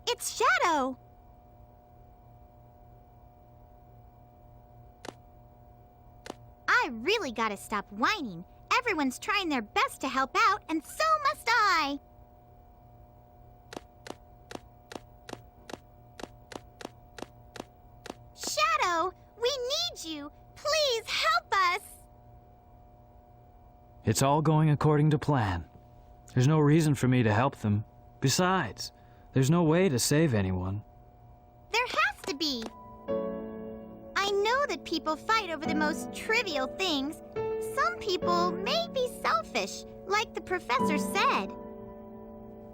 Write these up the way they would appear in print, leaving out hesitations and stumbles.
It's Shadow! I really gotta stop whining. Everyone's trying their best to help out, and so must I! Shadow, we need you! Please help us! It's all going according to plan. There's no reason for me to help them. Besides, there's no way to save anyone. There has to be! I know that people fight over the most trivial things. Some people may be selfish, like the professor said.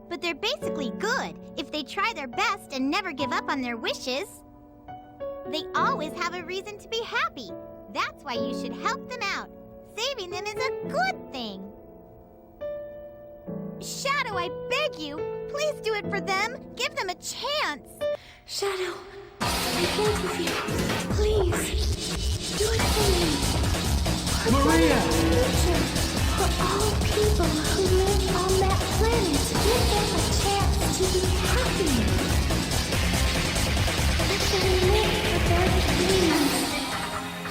But they're basically good if they try their best and never give up on their wishes. They always have a reason to be happy. That's why you should help them out. Saving them is a good thing. Shadow, I beg you, please do it for them. Give them a chance. Shadow, I beg of you, please, do it for me. Maria! For all people who live on that planet, give them a chance to be happy. Let them live for their dreams.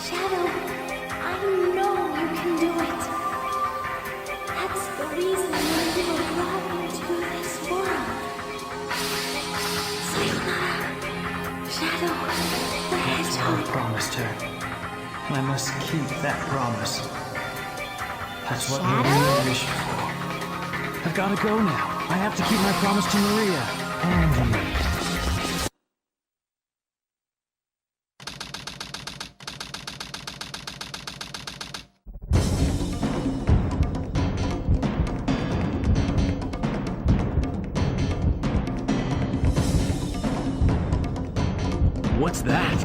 Shadow, I know you can do it. That's the reason why you were brought into this world. Sayonara, Shadow, the That's what I Hedgehog. promised her. I must keep that promise. That's what Shadow? Maria wished for. I've got to go now. I have to keep my promise to Maria and you. What's that?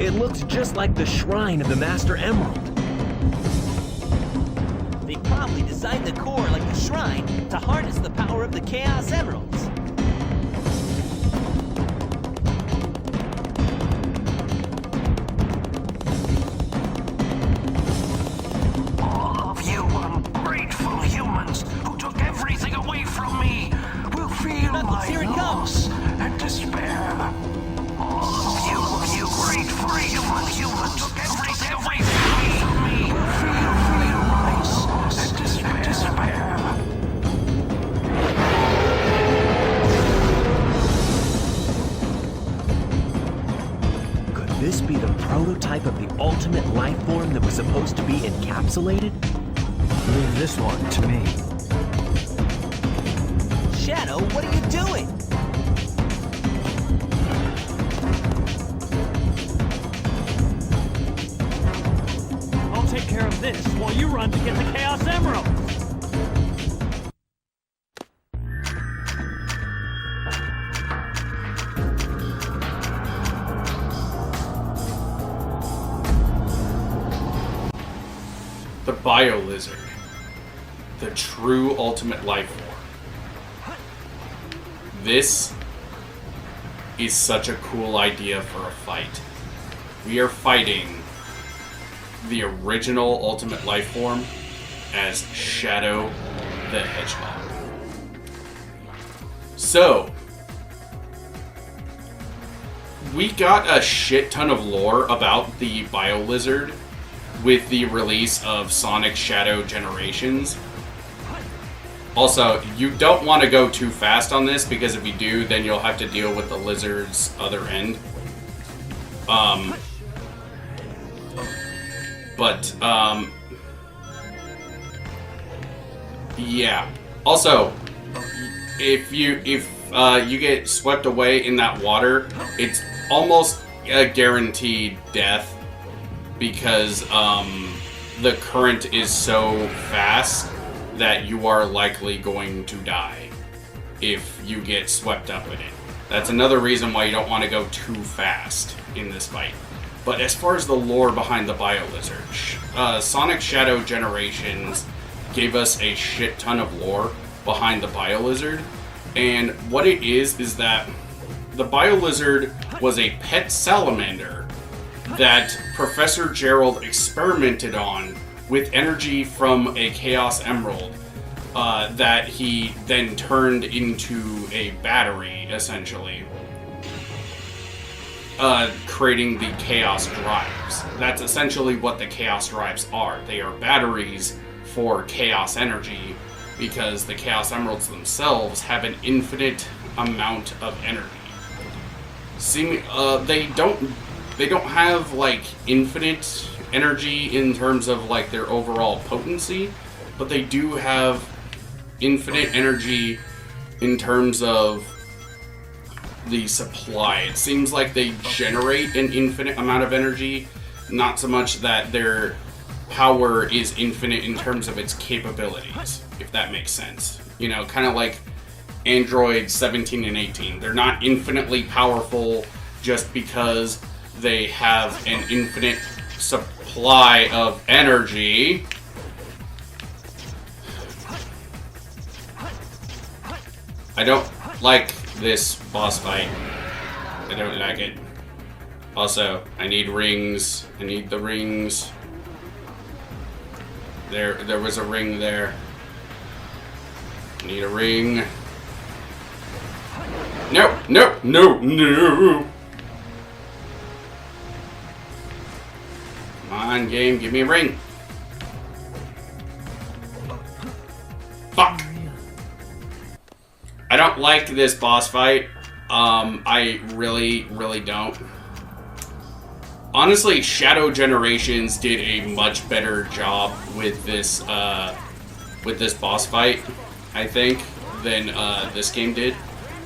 It looks just like the shrine of the Master Emerald. They probably designed the core like the shrine to harness the power of the Chaos Emeralds. All of you ungrateful humans who took everything away from me will feel Knuckles, my here it loss and despair. All of you grateful humans took everything away from me will feel my loss and despair. Could this be the prototype of the ultimate life form that was supposed to be encapsulated? Leave this one to me. Shadow, what are you doing? I'll take care of this while you run to get the Chaos Emerald. The Bio-Lizard. The true ultimate life form. This is such a cool idea for a fight. We are fighting the original ultimate life form as Shadow the Hedgehog. So, we got a shit ton of lore about the Bio-Lizard with the release of Sonic Shadow Generations. Also, you don't want to go too fast on this, because if you do, then you'll have to deal with the lizard's other end. Yeah. Also, if you get swept away in that water, it's almost a guaranteed death, because the current is so fast that you are likely going to die if you get swept up in it. That's another reason why you don't want to go too fast in this fight. But as far as the lore behind the Bio-Lizard, Sonic Shadow Generations gave us a shit ton of lore behind the Bio-Lizard, and what it is that the Bio-Lizard was a pet salamander that Professor Gerald experimented on with energy from a Chaos Emerald that he then turned into a battery, essentially. Creating the Chaos Drives. That's essentially what the Chaos Drives are. They are batteries for Chaos energy, because the Chaos Emeralds themselves have an infinite amount of energy. They don't have like infinite energy in terms of like their overall potency, but they do have infinite energy in terms of the supply. It seems like they generate an infinite amount of energy, not so much that their power is infinite in terms of its capabilities, if that makes sense. You know, kind of like Android 17 and 18. They're not infinitely powerful just because they have an infinite supply of energy. I don't like this boss fight. I don't like it. Also, I need rings. I need the rings. There was a ring there. I need a ring. No, no, no, no. Come on, game, give me a ring. Fuck. I don't like this boss fight. I really, really don't. Honestly, Shadow Generations did a much better job with this boss fight, I think, than this game did.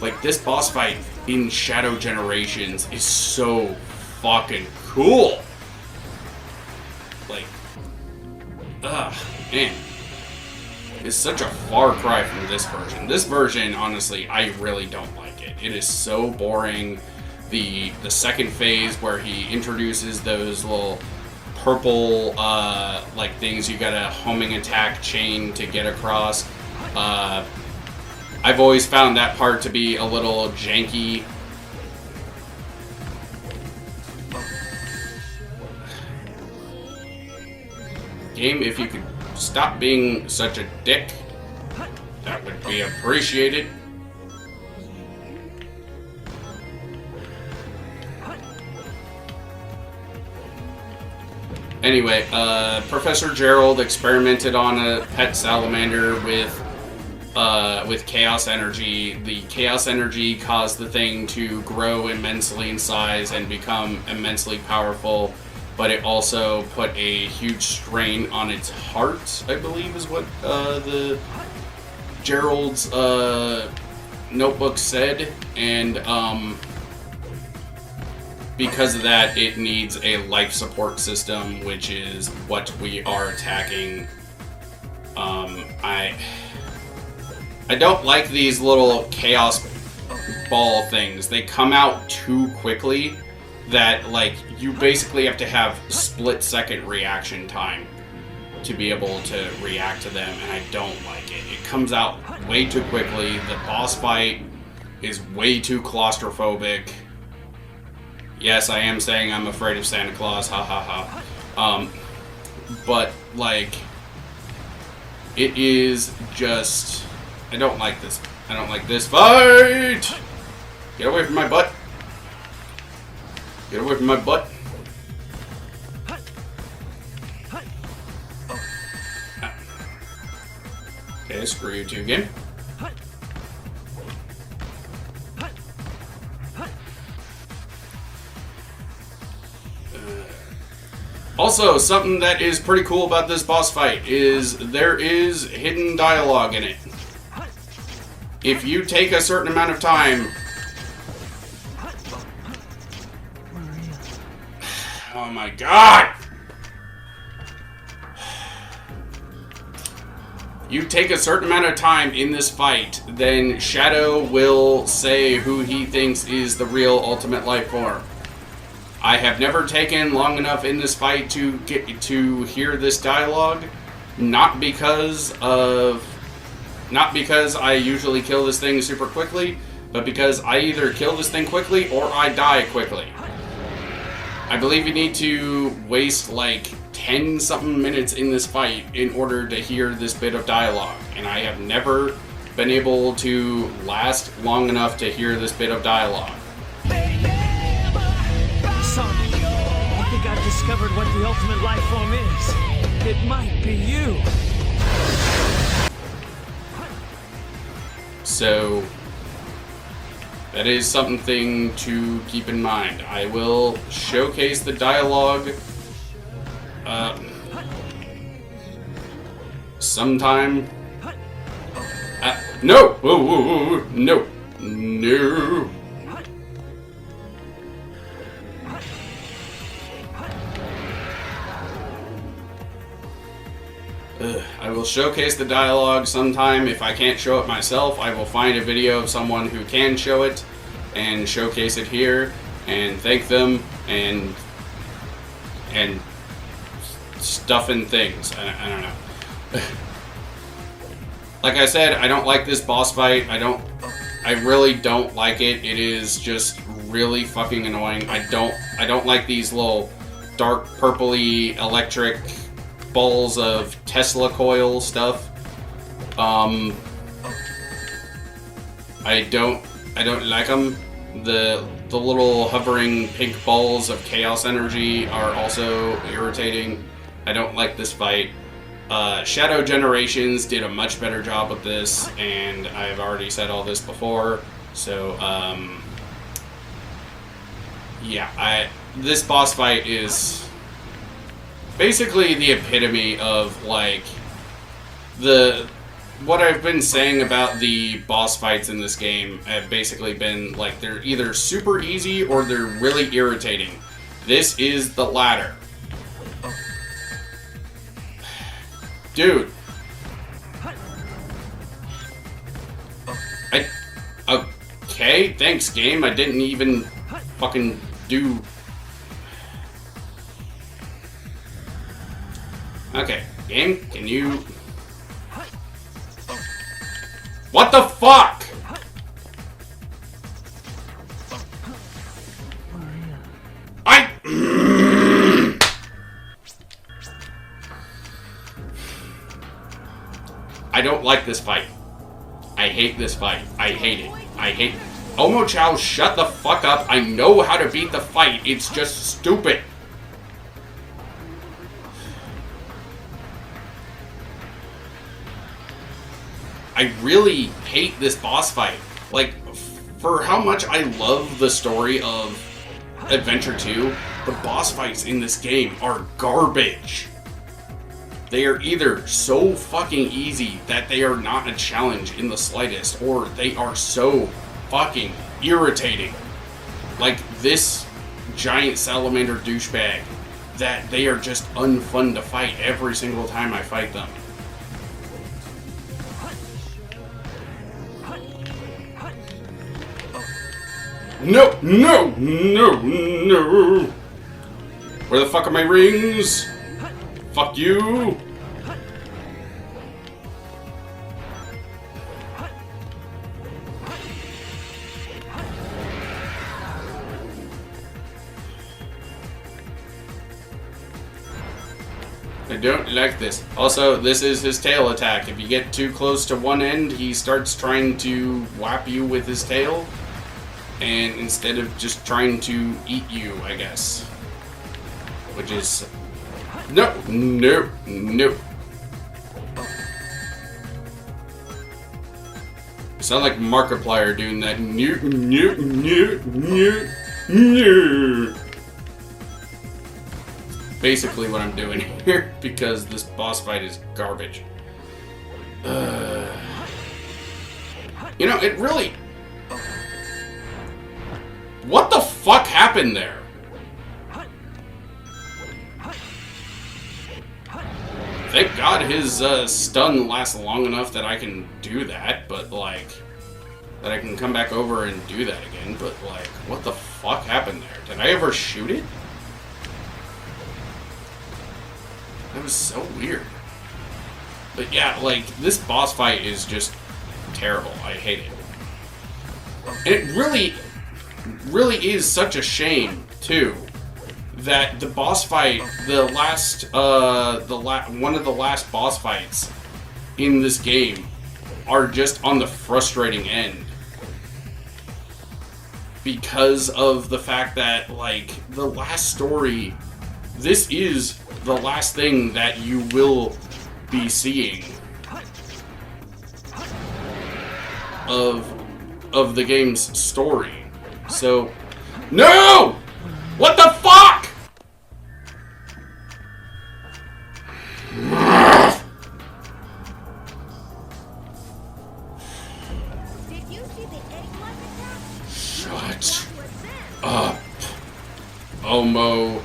Like, this boss fight in Shadow Generations is so fucking cool. Like, man. It's such a far cry from this version. This version, honestly, I really don't like it. It is so boring. The second phase where he introduces those little purple like things you got a homing attack chain to get across. I've always found that part to be a little janky. Game, if you could stop being such a dick, that would be appreciated. Anyway, Professor Gerald experimented on a pet salamander with chaos energy. The chaos energy caused the thing to grow immensely in size and become immensely powerful, but it also put a huge strain on its heart, I believe is what the Gerald's notebook said, and because of that, it needs a life support system, which is what we are attacking. I don't like these little chaos ball things. They come out too quickly that, like, you basically have to have split-second reaction time to be able to react to them, and I don't like it. It comes out way too quickly. The boss fight is way too claustrophobic. Yes, I am saying I'm afraid of Santa Claus, ha ha ha. But, like, it is just... I don't like this. I don't like this fight! Get away from my butt. Get away from my butt. Okay, screw you two again. Also, something that is pretty cool about this boss fight is there is hidden dialogue in it. If you take a certain amount of time... Oh my god! You take a certain amount of time in this fight, then Shadow will say who he thinks is the real ultimate life form. I have never taken long enough in this fight to get to hear this dialogue, not because I usually kill this thing super quickly, but because I either kill this thing quickly or I die quickly. I believe you need to waste like 10-something minutes in this fight in order to hear this bit of dialogue, and I have never been able to last long enough to hear this bit of dialogue. Son, I think I've discovered what the ultimate life form is. It might be you. So, that is something to keep in mind. I will showcase the dialogue sometime. No! Whoa, whoa, whoa, whoa. No! No! I will showcase the dialogue sometime. If I can't show it myself, I will find a video of someone who can show it and showcase it here and thank them and stuff and things. I don't know. Like I said, I don't like this boss fight. I really don't like it. It is just really fucking annoying. I don't like these little dark purpley electric balls of Tesla coil stuff. I don't like them. The little hovering pink balls of chaos energy are also irritating. I don't like this fight. Shadow Generations did a much better job with this, and I've already said all this before. So yeah, this boss fight is basically the epitome of, like, what I've been saying about the boss fights in this game have basically been, like, they're either super easy or they're really irritating. This is the latter. Dude. Okay, thanks, game. I didn't even fucking do... Okay, game, can you... What the fuck?! I don't like this fight. I hate this fight. I hate it. I hate... Omo Chow, shut the fuck up. I know how to beat the fight. It's just stupid. I really hate this boss fight. Like, for how much I love the story of Adventure 2, the boss fights in this game are garbage. They are either so fucking easy that they are not a challenge in the slightest, or they are so fucking irritating. Like this giant salamander douchebag, that they are just unfun to fight every single time I fight them. No, no, no, no. Where the fuck are my rings? Fuck you. I don't like this. Also, this is his tail attack. If you get too close to one end, he starts trying to whap you with his tail. And instead of just trying to eat you, I guess. Which is... No, no, no. You sound like Markiplier doing that. No, no, no, no, no. Basically what I'm doing here, because this boss fight is garbage. You know, it really... What the fuck happened there? Thank God his stun lasts long enough that I can do that, but like... That I can come back over and do that again, but like, what the fuck happened there? Did I ever shoot it? That was so weird. But yeah, like, this boss fight is just terrible. I hate it. And it really is such a shame, too, that the boss fight, one of the last boss fights in this game are just on the frustrating end. Because of the fact that, like, the last story, this is the last thing that you will be seeing of the game's story. So, no! What the fuck? Did you see the egg-like attack? Shut up. Omo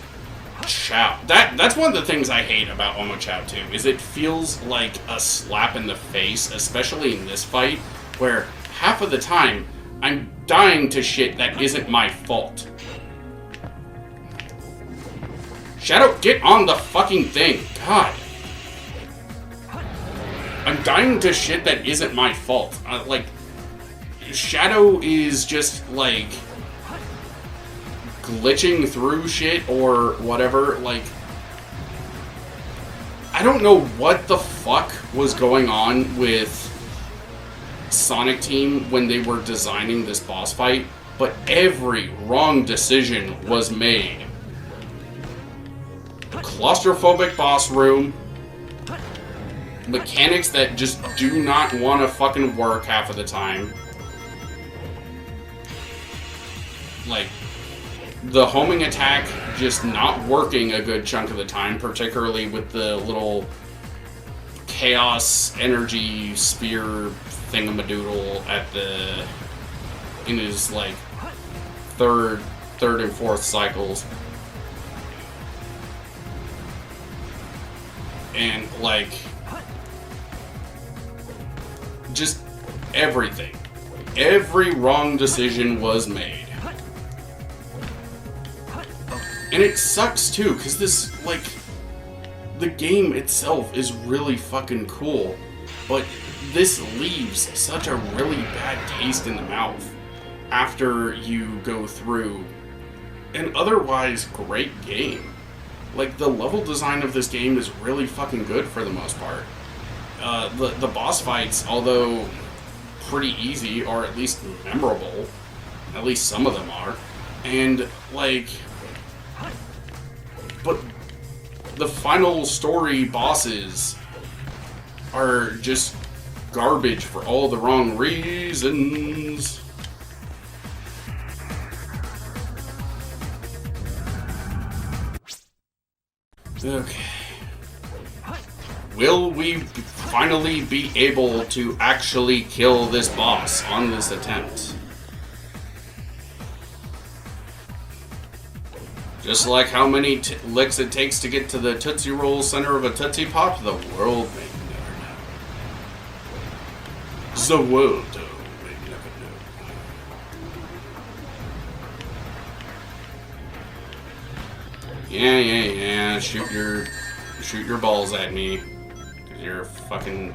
Chow. That's one of the things I hate about Omo Chow too, is it feels like a slap in the face, especially in this fight, where half of the time I'm dying to shit that isn't my fault. Shadow, get on the fucking thing. God. I'm dying to shit that isn't my fault. Like, Shadow is just, like, glitching through shit or whatever. Like, I don't know what the fuck was going on with Sonic Team when they were designing this boss fight, but every wrong decision was made. Claustrophobic boss room, mechanics that just do not want to fucking work half of the time. Like, the homing attack just not working a good chunk of the time, particularly with the little chaos energy spear thingamadoodle in his, like, third and fourth cycles. And, like, just everything. Every wrong decision was made. And it sucks too, because this, like, the game itself is really fucking cool, but this leaves such a really bad taste in the mouth after you go through an otherwise great game. Like, the level design of this game is really fucking good for the most part. The boss fights, although pretty easy, are at least memorable. At least some of them are. And, like, but the final story bosses are just garbage for all the wrong reasons. Okay. Will we finally be able to actually kill this boss on this attempt? Just like how many licks it takes to get to the Tootsie Roll center of a Tootsie Pop, the world may never know. The world may never know. Yeah. Shoot your balls at me. You're a fucking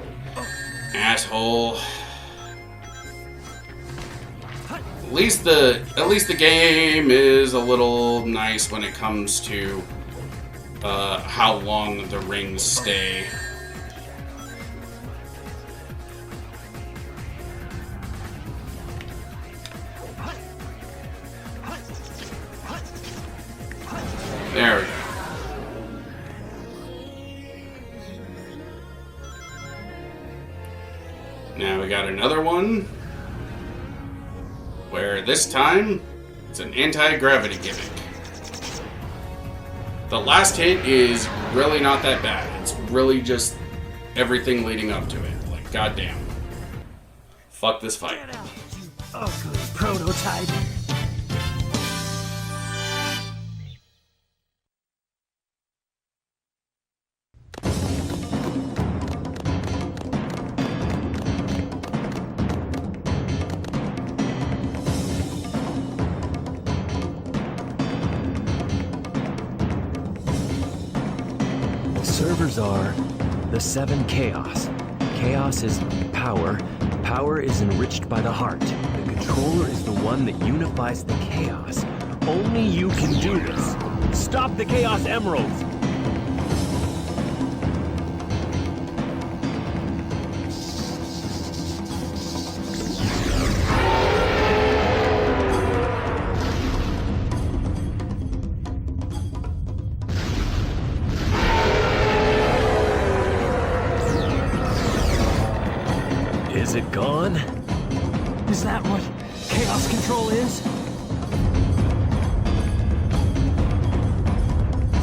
asshole. At least the game is a little nice when it comes to how long the rings stay. There we go. Now we got another one, where this time, it's an anti-gravity gimmick. The last hit is really not that bad. It's really just everything leading up to it. Like, goddamn. Fuck this fight. Get out, you ugly prototype. Servers are the 7 Chaos. Chaos is power. Power is enriched by the heart. The controller is the one that unifies the chaos. Only you can do this. Stop the Chaos Emeralds! Is it gone? Is that what chaos control is?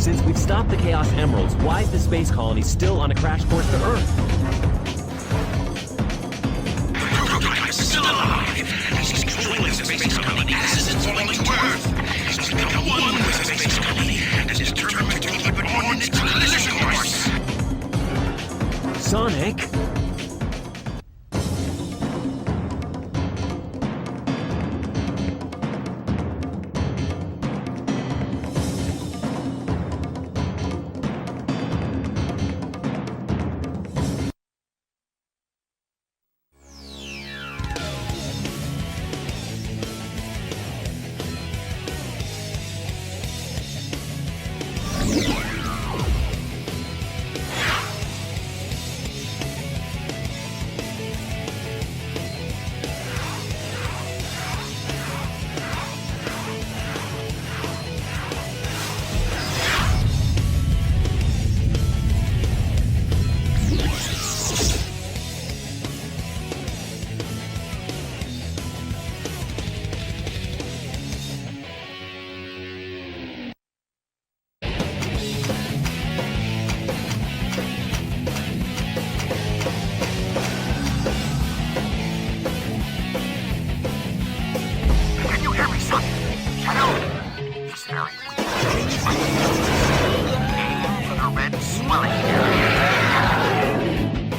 Since we've stopped the Chaos Emeralds, why is the space colony still on a crash course to Earth? Still alive. He's controlling the space colony. This isn't falling to Earth. He's become one with the space colony and is determined to keep it on its collision course. Sonic? Can you hear me, son? Shadow? He's very weak. Aim for the red swelling area.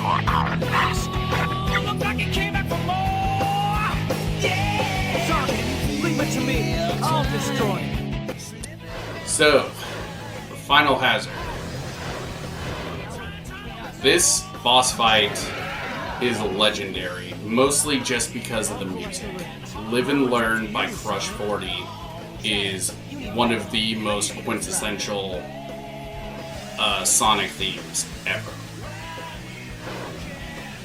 More power fast. Looks like he came back for more! Yeah! Sonic, leave it to me. I'll destroy it. So, the final hazard. This boss fight is legendary, mostly just because of the music. Live and Learn by Crush 40 is one of the most quintessential Sonic themes ever.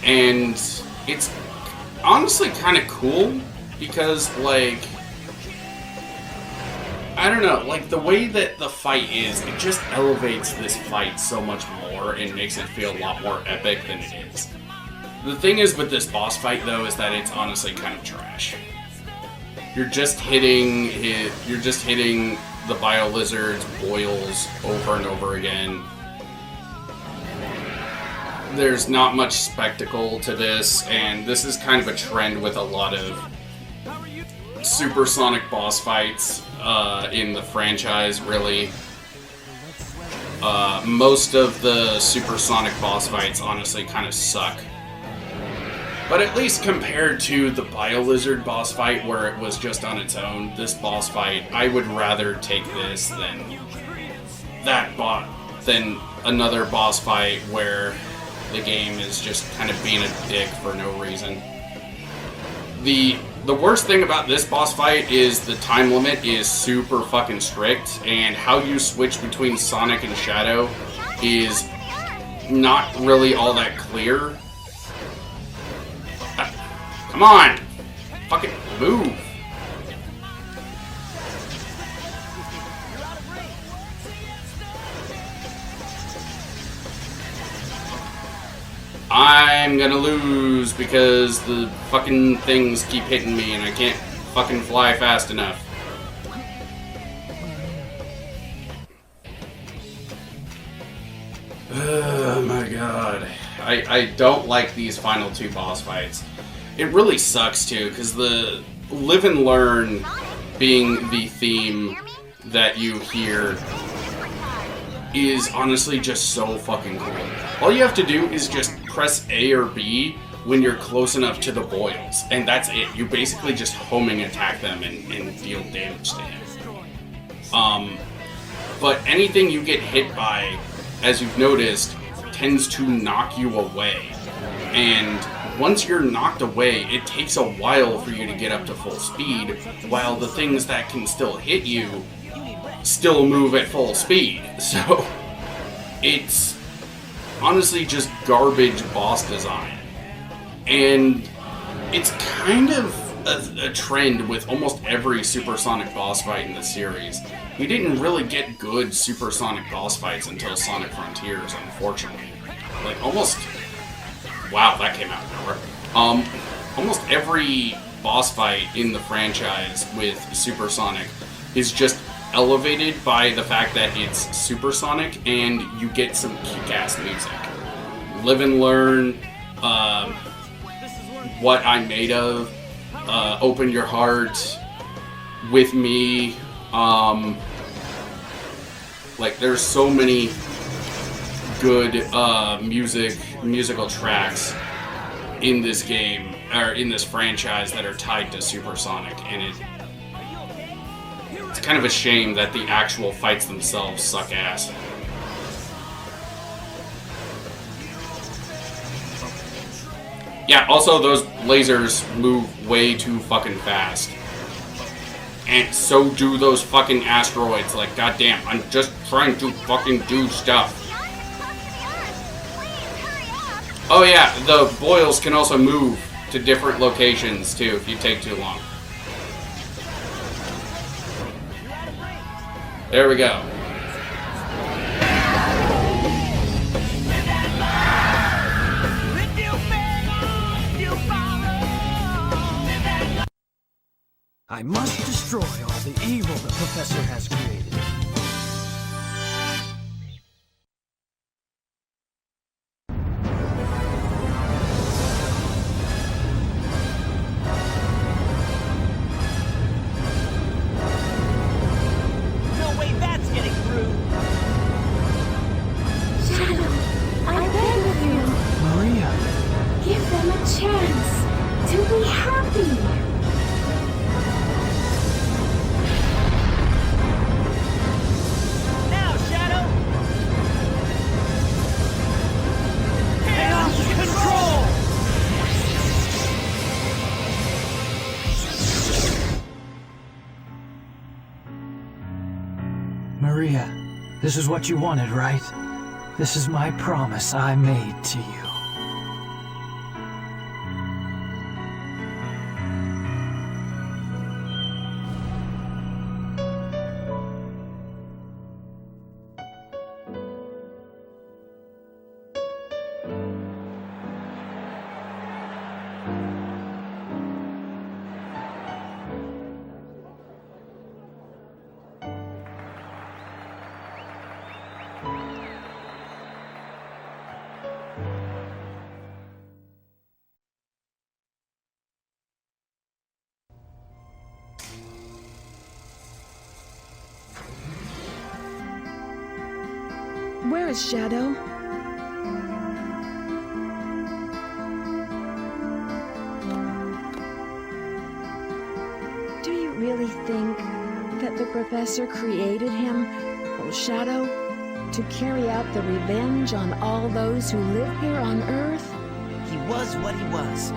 And it's honestly kind of cool because, like, I don't know, like, the way that the fight is, it just elevates this fight so much more and makes it feel a lot more epic than it is. The thing is with this boss fight, though, is that it's honestly kind of trash. You're just hitting the Bio Lizard's boils over and over again. There's not much spectacle to this, and this is kind of a trend with a lot of supersonic boss fights in the franchise, really. Most of the supersonic boss fights honestly kind of suck. But at least compared to the Bio Lizard boss fight where it was just on its own, this boss fight, I would rather take this than than another boss fight where the game is just kind of being a dick for no reason. The worst thing about this boss fight is the time limit is super fucking strict, and how you switch between Sonic and Shadow is not really all that clear. Come on! Fucking move! I'm gonna lose because the fucking things keep hitting me and I can't fucking fly fast enough. Oh my god. I don't like these final two boss fights. It really sucks too, because the Live and Learn being the theme that you hear is honestly just so fucking cool. All you have to do is just press A or B when you're close enough to the boils, and that's it. You basically just homing attack them and deal damage to him. But anything you get hit by, as you've noticed, tends to knock you away. And once you're knocked away, it takes a while for you to get up to full speed, while the things that can still hit you still move at full speed. So it's honestly just garbage boss design. And it's kind of a trend with almost every supersonic boss fight in the series. We didn't really get good supersonic boss fights until Sonic Frontiers, unfortunately. Like, almost... Wow, that came out of nowhere. Almost every boss fight in the franchise with Supersonic is just elevated by the fact that it's supersonic and you get some kick-ass music. Live and Learn, What I'm Made Of, Open Your Heart, With Me, like, there's so many good musical tracks in this game, or in this franchise, that are tied to Supersonic, and it's kind of a shame that the actual fights themselves suck ass. Yeah, also those lasers move way too fucking fast. And so do those fucking asteroids. Like, goddamn, I'm just trying to fucking do stuff. Oh yeah, the boils can also move to different locations too if you take too long. There we go. I must destroy all the evil the Professor has created. No way that's getting through! Shadow, I beg of you, Maria, give them a chance to be happy. Now, Shadow! Chaos control! Maria, this is what you wanted, right? This is my promise I made to you. Where is Shadow? Do you really think that the Professor created him, Shadow, to carry out the revenge on all those who live here on Earth? He was what he was.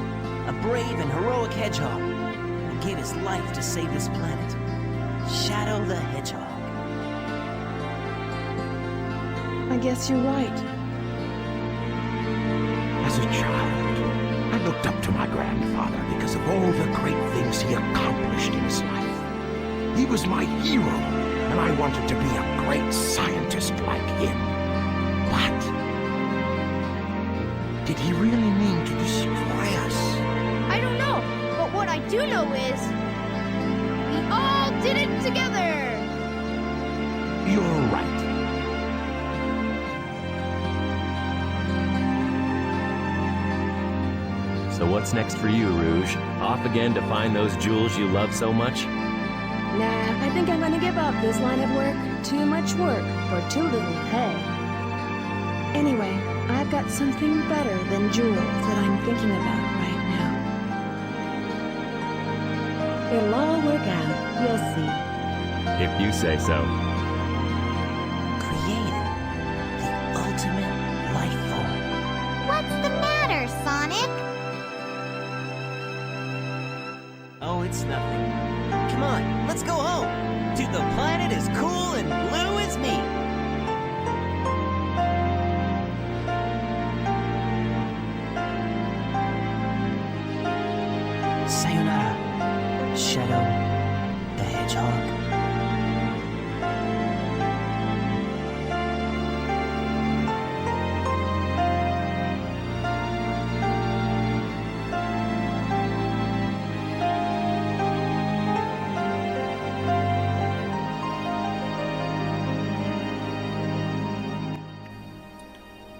A brave and heroic hedgehog who gave his life to save this planet. Shadow the Hedgehog. I guess you're right. As a child, I looked up to my grandfather because of all the great things he accomplished in his life. He was my hero, and I wanted to be a great scientist like him. But did he really mean to destroy us? I don't know, but what I do know is we all did it together. You're right. So what's next for you, Rouge? Off again to find those jewels you love so much? Nah, I think I'm gonna give up this line of work. Too much work for too little pay. Anyway, I've got something better than jewels that I'm thinking about right now. It'll all work out. You'll see. If you say so. Created the ultimate life form. What's the matter, Sonic? Oh, it's nothing. Come on, let's go home. to the planet as cool and blue as me. Sayonara, Shadow the Hedgehog.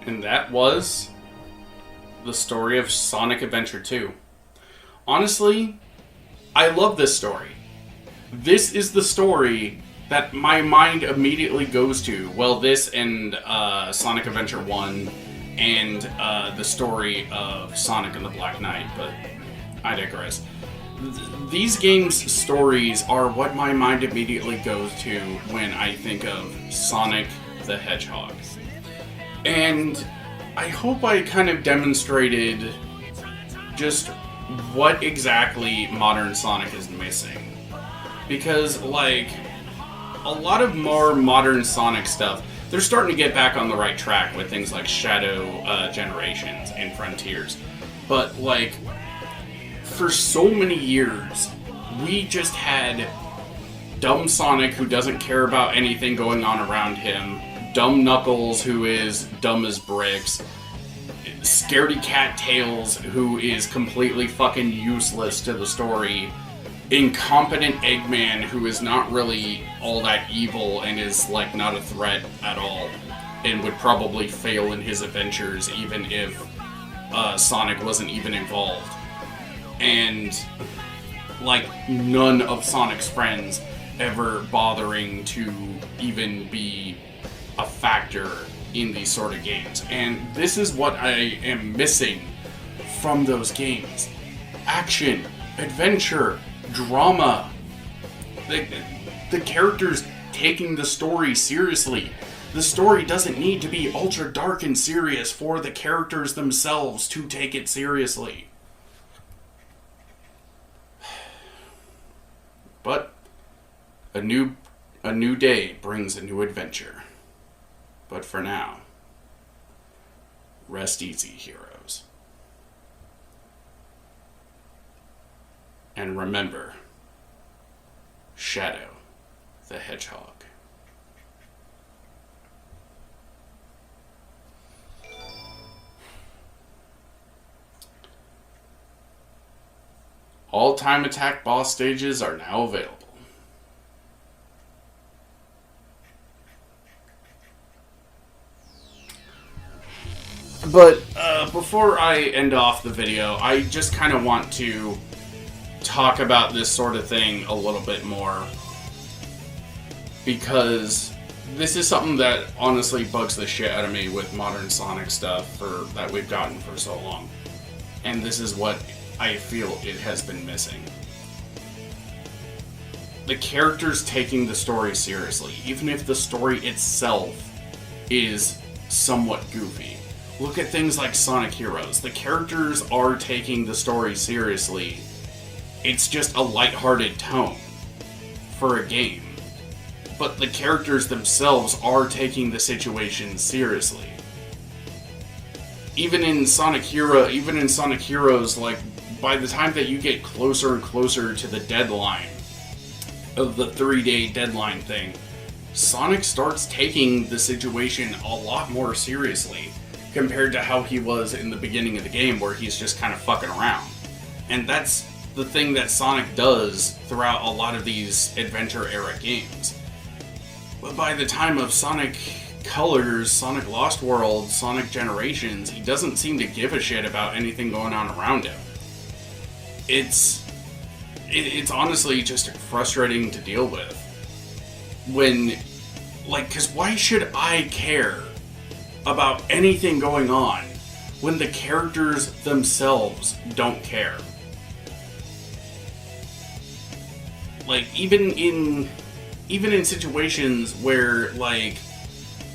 And that was the story of Sonic Adventure 2. Honestly, I love this story. This is the story that my mind immediately goes to. Well, this and Sonic Adventure 1 and the story of Sonic and the Black Knight, but I digress. These games' stories are what my mind immediately goes to when I think of Sonic the Hedgehog. And I hope I kind of demonstrated just what exactly modern Sonic is missing. Because, like, a lot of more modern Sonic stuff, they're starting to get back on the right track with things like Shadow Generations and Frontiers. But, like, for so many years, we just had dumb Sonic who doesn't care about anything going on around him, dumb Knuckles, who is dumb as bricks. Scaredy Cat Tails, who is completely fucking useless to the story. Incompetent Eggman, who is not really all that evil and is, like, not a threat at all. And would probably fail in his adventures even if Sonic wasn't even involved. And, like, none of Sonic's friends ever bothering to even be a factor in these sort of games. And this is what I am missing from those games. Action, adventure, drama. The characters taking the story seriously. The story doesn't need to be ultra dark and serious for the characters themselves to take it seriously. But a new day brings a new adventure. But for now, rest easy, heroes. And remember, Shadow the Hedgehog. All time attack boss stages are now available. But before I end off the video, I just kind of want to talk about this sort of thing a little bit more. Because this is something that honestly bugs the shit out of me with modern Sonic stuff that we've gotten for so long. And this is what I feel it has been missing. The characters taking the story seriously, even if the story itself is somewhat goofy. Look at things like Sonic Heroes. The characters are taking the story seriously. It's just a lighthearted tone for a game. But the characters themselves are taking the situation seriously. Even in Sonic Heroes, like, by the time that you get closer and closer to the deadline of the 3-day deadline thing, Sonic starts taking the situation a lot more seriously compared to how he was in the beginning of the game, where he's just kind of fucking around. And that's the thing that Sonic does throughout a lot of these adventure-era games. But by the time of Sonic Colors, Sonic Lost World, Sonic Generations, he doesn't seem to give a shit about anything going on around him. It's honestly just frustrating to deal with. When, like, because why should I care about anything going on when the characters themselves don't care? Like, even in situations where, like,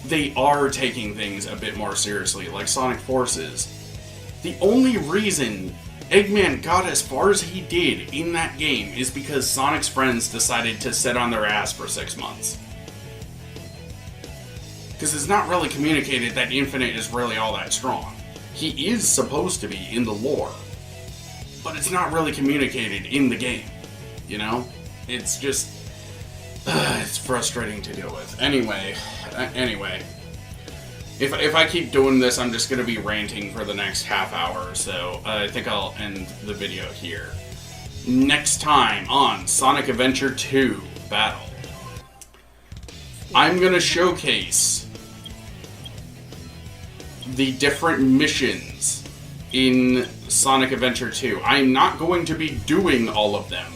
they are taking things a bit more seriously, like Sonic Forces, the only reason Eggman got as far as he did in that game is because Sonic's friends decided to sit on their ass for 6 months. Because it's not really communicated that Infinite is really all that strong. He is supposed to be in the lore, but it's not really communicated in the game, you know? It's just... it's frustrating to deal with. Anyway. If I keep doing this, I'm just going to be ranting for the next half hour, so I think I'll end the video here. Next time on Sonic Adventure 2 Battle, I'm going to showcase the different missions in Sonic Adventure 2. I'm not going to be doing all of them,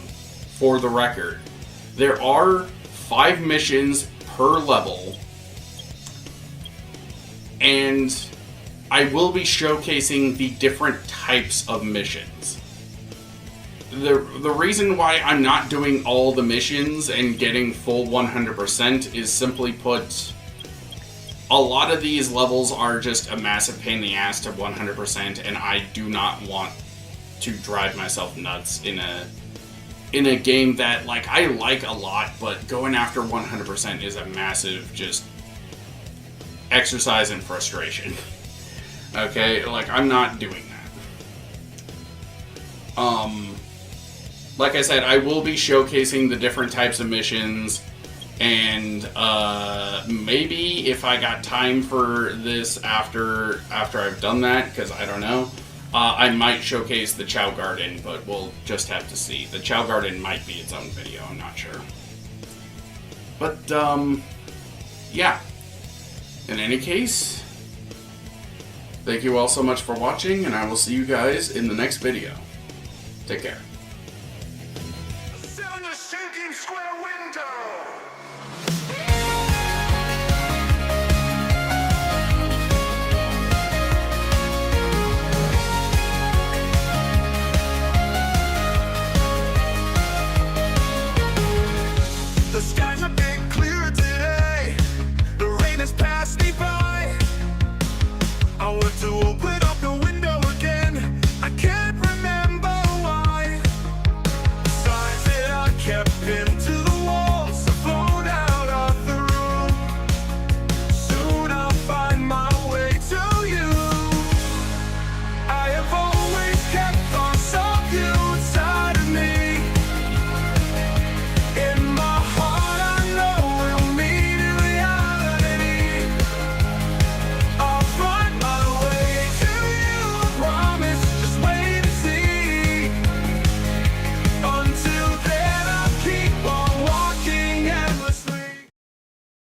for the record. There are 5 missions per level, and I will be showcasing the different types of missions. The reason why I'm not doing all the missions and getting full 100% is simply put, a lot of these levels are just a massive pain in the ass to 100%, and I do not want to drive myself nuts in a game that, like, I like a lot, but going after 100% is a massive just exercise in frustration. Okay, like, I'm not doing that. Like I said, I will be showcasing the different types of missions, and maybe if I got time for this after I've done that, because I don't know, I might showcase the Chow Garden, but we'll just have to see. The Chow Garden might be its own video, I'm not sure. But, yeah. In any case, thank you all so much for watching, and I will see you guys in the next video. Take care. 7 to sinking square.